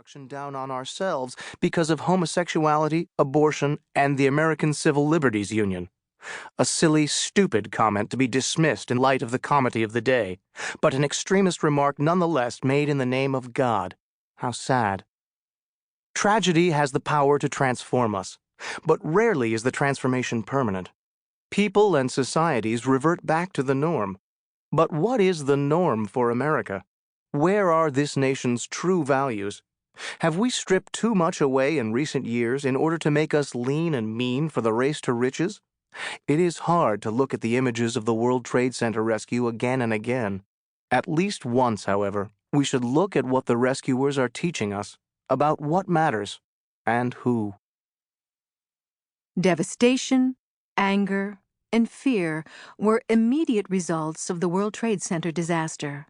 destruction down on ourselves because of homosexuality, abortion, and the American Civil Liberties Union. A silly, stupid comment to be dismissed in light of the comedy of the day, but an extremist remark nonetheless made in the name of God. How sad. Tragedy has the power to transform us, but rarely is the transformation permanent. People and societies revert back to the norm. But what is the norm for America? Where are this nation's true values? Have we stripped too much away in recent years in order to make us lean and mean for the race to riches? It is hard to look at the images of the World Trade Center rescue again and again. At least once, however, we should look at what the rescuers are teaching us about what matters and who. Devastation, anger, and fear were immediate results of the World Trade Center disaster.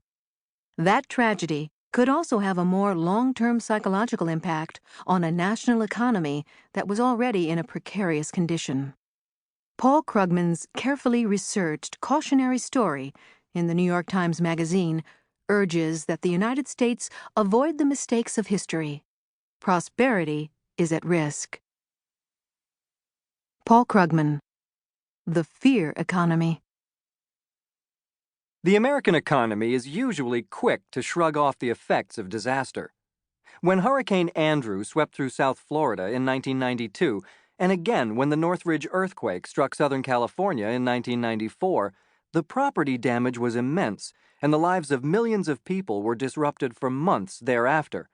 That tragedy could also have a more long-term psychological impact on a national economy that was already in a precarious condition. Paul Krugman's carefully researched cautionary story in the New York Times Magazine urges that the United States avoid the mistakes of history. Prosperity is at risk. Paul Krugman, The Fear Economy. The American economy is usually quick to shrug off the effects of disaster. When Hurricane Andrew swept through South Florida in 1992, and again when the Northridge earthquake struck Southern California in 1994, the property damage was immense, and the lives of millions of people were disrupted for months thereafter.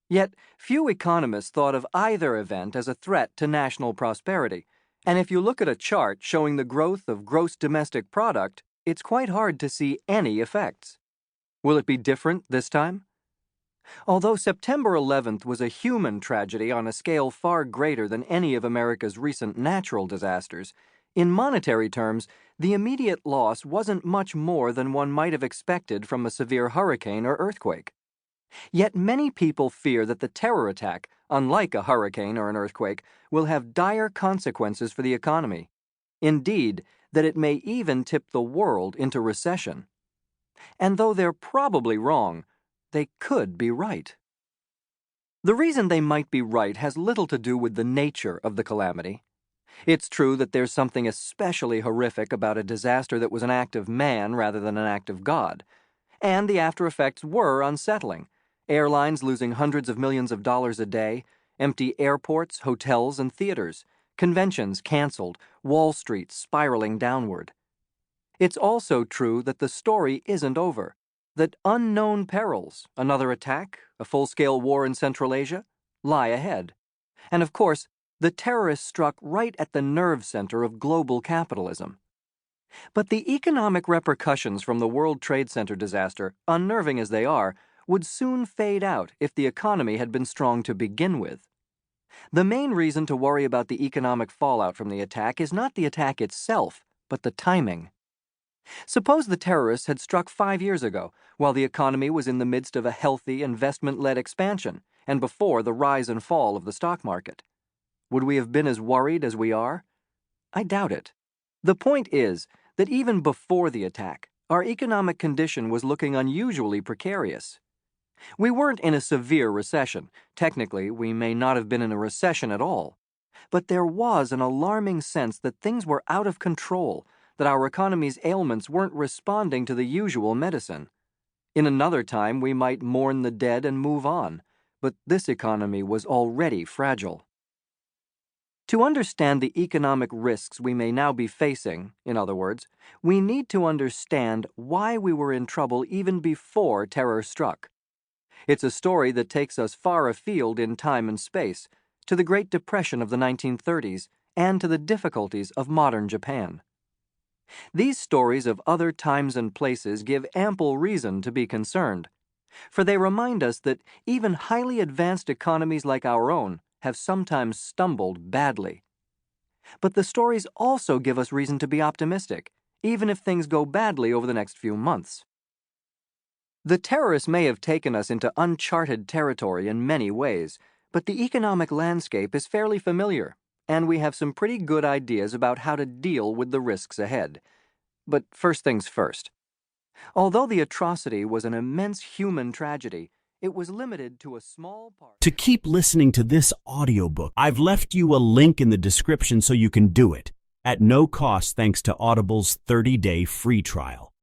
Yet, few economists thought of either event as a threat to national prosperity, and if you look at a chart showing the growth of gross domestic product, it's quite hard to see any effects. Will it be different this time? Although September 11th was a human tragedy on a scale far greater than any of America's recent natural disasters, in monetary terms, the immediate loss wasn't much more than one might have expected from a severe hurricane or earthquake. Yet many people fear that the terror attack, unlike a hurricane or an earthquake, will have dire consequences for the economy. Indeed, that it may even tip the world into recession. And though they're probably wrong, they could be right. The reason they might be right has little to do with the nature of the calamity. It's true that there's something especially horrific about a disaster that was an act of man rather than an act of God. And the after-effects were unsettling. Airlines losing hundreds of millions of dollars a day, empty airports, hotels, and theaters, conventions canceled, Wall Street spiraling downward. It's also true that the story isn't over, that unknown perils, another attack, a full-scale war in Central Asia, lie ahead. And of course, the terrorists struck right at the nerve center of global capitalism. But the economic repercussions from the World Trade Center disaster, unnerving as they are, would soon fade out if the economy had been strong to begin with. The main reason to worry about the economic fallout from the attack is not the attack itself, but the timing. Suppose the terrorists had struck 5 years ago, while the economy was in the midst of a healthy, investment-led expansion, and before the rise and fall of the stock market. Would we have been as worried as we are? I doubt it. The point is that even before the attack, our economic condition was looking unusually precarious. We weren't in a severe recession. Technically, we may not have been in a recession at all. But there was an alarming sense that things were out of control, that our economy's ailments weren't responding to the usual medicine. In another time, we might mourn the dead and move on, but this economy was already fragile. To understand the economic risks we may now be facing, in other words, we need to understand why we were in trouble even before terror struck. It's a story that takes us far afield in time and space, to the Great Depression of the 1930s and to the difficulties of modern Japan. These stories of other times and places give ample reason to be concerned, for they remind us that even highly advanced economies like our own have sometimes stumbled badly. But the stories also give us reason to be optimistic, even if things go badly over the next few months. The terrorists may have taken us into uncharted territory in many ways, but the economic landscape is fairly familiar, and we have some pretty good ideas about how to deal with the risks ahead. But first things first. Although the atrocity was an immense human tragedy, It was limited to a small part. To keep listening to this audiobook, I've left you a link in the description so you can do it, at no cost thanks to Audible's 30-day free trial.